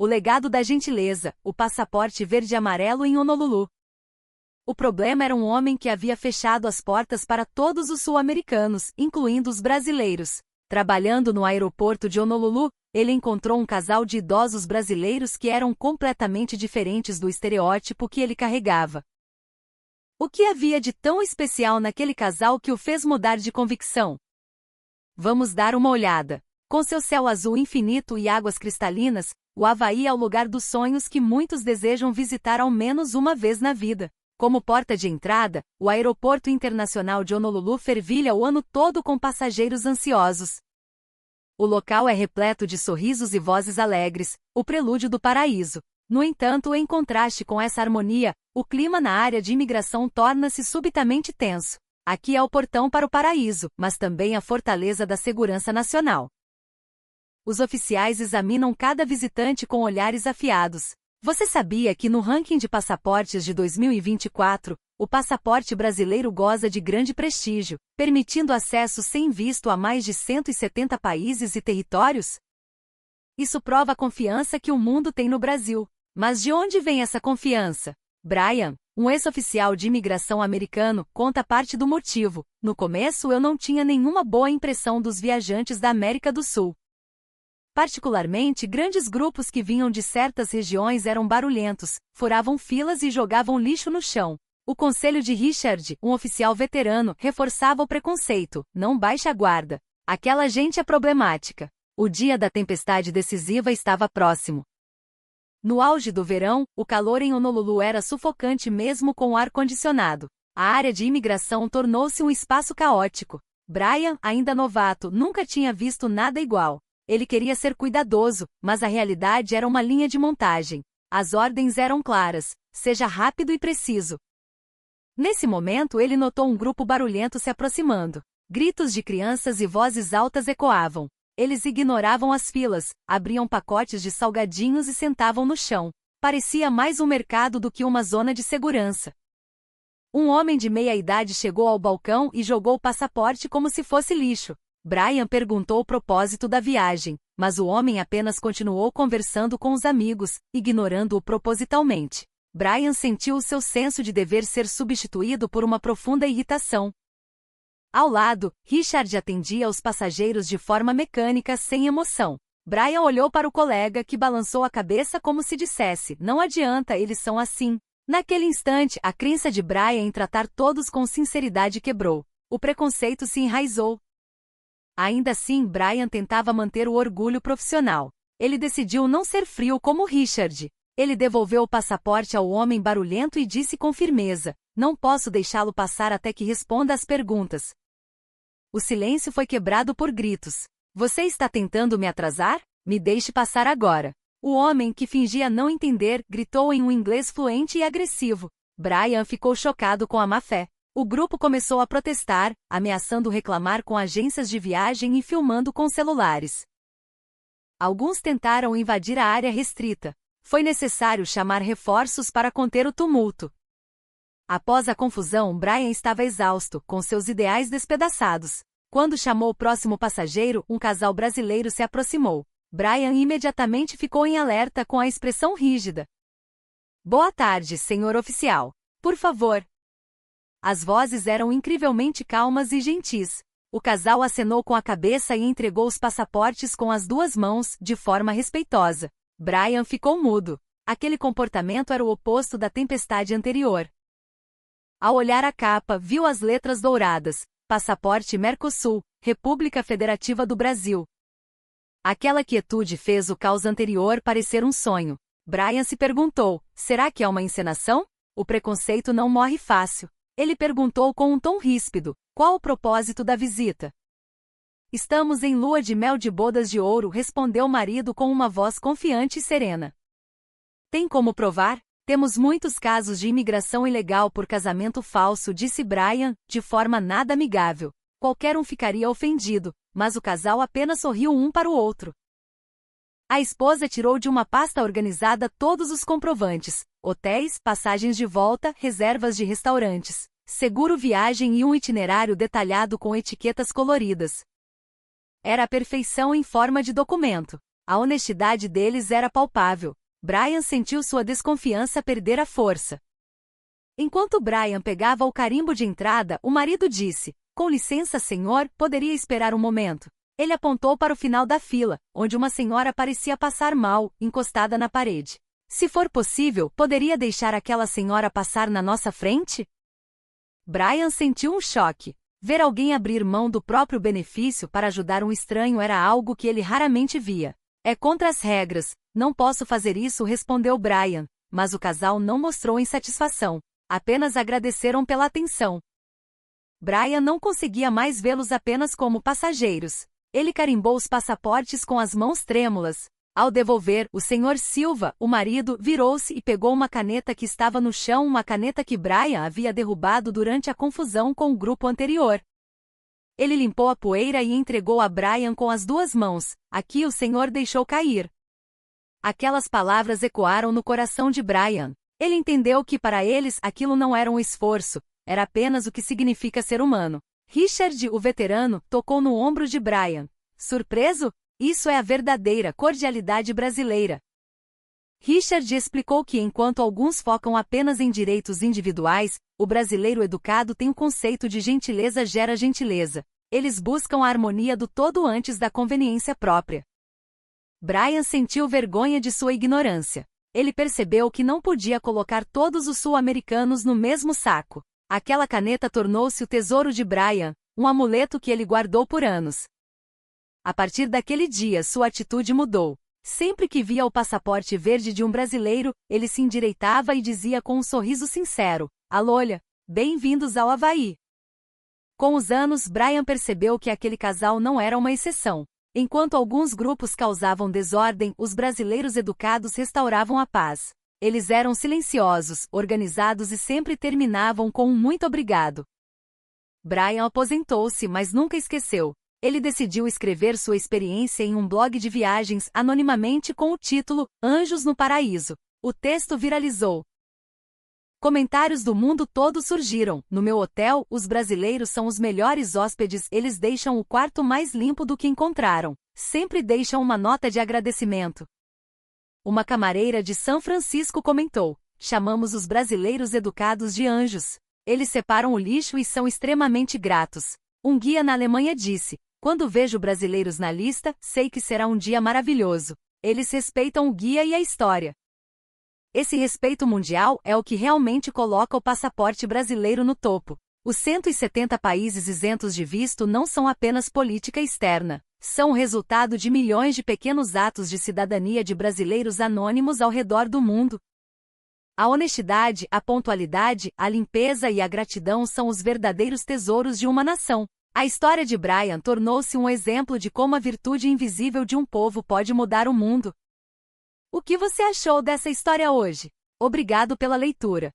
O legado da gentileza, o passaporte verde e amarelo em Honolulu. O problema era um homem que havia fechado as portas para todos os sul-americanos, incluindo os brasileiros. Trabalhando no aeroporto de Honolulu, ele encontrou um casal de idosos brasileiros que eram completamente diferentes do estereótipo que ele carregava. O que havia de tão especial naquele casal que o fez mudar de convicção? Vamos dar uma olhada. Com seu céu azul infinito e águas cristalinas, o Havaí é o lugar dos sonhos que muitos desejam visitar ao menos uma vez na vida. Como porta de entrada, o Aeroporto Internacional de Honolulu fervilha o ano todo com passageiros ansiosos. O local é repleto de sorrisos e vozes alegres, o prelúdio do paraíso. No entanto, em contraste com essa harmonia, o clima na área de imigração torna-se subitamente tenso. Aqui é o portão para o paraíso, mas também a fortaleza da segurança nacional. Os oficiais examinam cada visitante com olhares afiados. Você sabia que no ranking de passaportes de 2024, o passaporte brasileiro goza de grande prestígio, permitindo acesso sem visto a mais de 170 países e territórios? Isso prova a confiança que o mundo tem no Brasil. Mas de onde vem essa confiança? Brian, um ex-oficial de imigração americano, conta parte do motivo. No começo eu não tinha nenhuma boa impressão dos viajantes da América do Sul. Particularmente, grandes grupos que vinham de certas regiões eram barulhentos, furavam filas e jogavam lixo no chão. O conselho de Richard, um oficial veterano, reforçava o preconceito: não baixe a guarda. Aquela gente é problemática. O dia da tempestade decisiva estava próximo. No auge do verão, o calor em Honolulu era sufocante mesmo com o ar-condicionado. A área de imigração tornou-se um espaço caótico. Brian, ainda novato, nunca tinha visto nada igual. Ele queria ser cuidadoso, mas a realidade era uma linha de montagem. As ordens eram claras: seja rápido e preciso. Nesse momento ele notou um grupo barulhento se aproximando. Gritos de crianças e vozes altas ecoavam. Eles ignoravam as filas, abriam pacotes de salgadinhos e sentavam no chão. Parecia mais um mercado do que uma zona de segurança. Um homem de meia-idade chegou ao balcão e jogou o passaporte como se fosse lixo. Brian perguntou o propósito da viagem, mas o homem apenas continuou conversando com os amigos, ignorando-o propositalmente. Brian sentiu o seu senso de dever ser substituído por uma profunda irritação. Ao lado, Richard atendia aos passageiros de forma mecânica, sem emoção. Brian olhou para o colega, que balançou a cabeça como se dissesse: não adianta, eles são assim. Naquele instante, a crença de Brian em tratar todos com sinceridade quebrou. O preconceito se enraizou. Ainda assim, Brian tentava manter o orgulho profissional. Ele decidiu não ser frio como Richard. Ele devolveu o passaporte ao homem barulhento e disse com firmeza: não posso deixá-lo passar até que responda às perguntas. O silêncio foi quebrado por gritos. Você está tentando me atrasar? Me deixe passar agora. O homem, que fingia não entender, gritou em um inglês fluente e agressivo. Brian ficou chocado com a má-fé. O grupo começou a protestar, ameaçando reclamar com agências de viagem e filmando com celulares. Alguns tentaram invadir a área restrita. Foi necessário chamar reforços para conter o tumulto. Após a confusão, Brian estava exausto, com seus ideais despedaçados. Quando chamou o próximo passageiro, um casal brasileiro se aproximou. Brian imediatamente ficou em alerta com a expressão rígida. Boa tarde, senhor oficial. Por favor. As vozes eram incrivelmente calmas e gentis. O casal acenou com a cabeça e entregou os passaportes com as duas mãos, de forma respeitosa. Brian ficou mudo. Aquele comportamento era o oposto da tempestade anterior. Ao olhar a capa, viu as letras douradas: Passaporte Mercosul, República Federativa do Brasil. Aquela quietude fez o caos anterior parecer um sonho. Brian se perguntou: será que é uma encenação? O preconceito não morre fácil. Ele perguntou com um tom ríspido: qual o propósito da visita? Estamos em lua de mel de bodas de ouro, respondeu o marido com uma voz confiante e serena. Tem como provar? Temos muitos casos de imigração ilegal por casamento falso, disse Brian, de forma nada amigável. Qualquer um ficaria ofendido, mas o casal apenas sorriu um para o outro. A esposa tirou de uma pasta organizada todos os comprovantes: hotéis, passagens de volta, reservas de restaurantes, seguro viagem e um itinerário detalhado com etiquetas coloridas. Era a perfeição em forma de documento. A honestidade deles era palpável. Brian sentiu sua desconfiança perder a força. Enquanto Brian pegava o carimbo de entrada, o marido disse: "Com licença, senhor, poderia esperar um momento?" Ele apontou para o final da fila, onde uma senhora parecia passar mal, encostada na parede. "Se for possível, poderia deixar aquela senhora passar na nossa frente?" Brian sentiu um choque. Ver alguém abrir mão do próprio benefício para ajudar um estranho era algo que ele raramente via. "É contra as regras, não posso fazer isso", respondeu Brian, mas o casal não mostrou insatisfação. Apenas agradeceram pela atenção. Brian não conseguia mais vê-los apenas como passageiros. Ele carimbou os passaportes com as mãos trêmulas. Ao devolver, o Sr. Silva, o marido, virou-se e pegou uma caneta que estava no chão, uma caneta que Brian havia derrubado durante a confusão com o grupo anterior. Ele limpou a poeira e entregou a Brian com as duas mãos. "Aqui o senhor deixou cair." Aquelas palavras ecoaram no coração de Brian. Ele entendeu que para eles aquilo não era um esforço, era apenas o que significa ser humano. Richard, o veterano, tocou no ombro de Brian. "Surpreso? Isso é a verdadeira cordialidade brasileira." Richard explicou que enquanto alguns focam apenas em direitos individuais, o brasileiro educado tem o conceito de gentileza gera gentileza. Eles buscam a harmonia do todo antes da conveniência própria. Brian sentiu vergonha de sua ignorância. Ele percebeu que não podia colocar todos os sul-americanos no mesmo saco. Aquela caneta tornou-se o tesouro de Brian, um amuleto que ele guardou por anos. A partir daquele dia sua atitude mudou. Sempre que via o passaporte verde de um brasileiro, ele se endireitava e dizia com um sorriso sincero: "Aloha, bem-vindos ao Havaí." Com os anos, Brian percebeu que aquele casal não era uma exceção. Enquanto alguns grupos causavam desordem, os brasileiros educados restauravam a paz. Eles eram silenciosos, organizados e sempre terminavam com um "muito obrigado." Brian aposentou-se, mas nunca esqueceu. Ele decidiu escrever sua experiência em um blog de viagens anonimamente com o título "Anjos no Paraíso." O texto viralizou. Comentários do mundo todo surgiram. "No meu hotel, os brasileiros são os melhores hóspedes, eles deixam o quarto mais limpo do que encontraram. Sempre deixam uma nota de agradecimento." Uma camareira de São Francisco comentou: "Chamamos os brasileiros educados de anjos. Eles separam o lixo e são extremamente gratos." Um guia na Alemanha disse: "Quando vejo brasileiros na lista, sei que será um dia maravilhoso. Eles respeitam o guia e a história." Esse respeito mundial é o que realmente coloca o passaporte brasileiro no topo. Os 170 países isentos de visto não são apenas política externa. São o resultado de milhões de pequenos atos de cidadania de brasileiros anônimos ao redor do mundo. A honestidade, a pontualidade, a limpeza e a gratidão são os verdadeiros tesouros de uma nação. A história de Brian tornou-se um exemplo de como a virtude invisível de um povo pode mudar o mundo. O que você achou dessa história hoje? Obrigado pela leitura.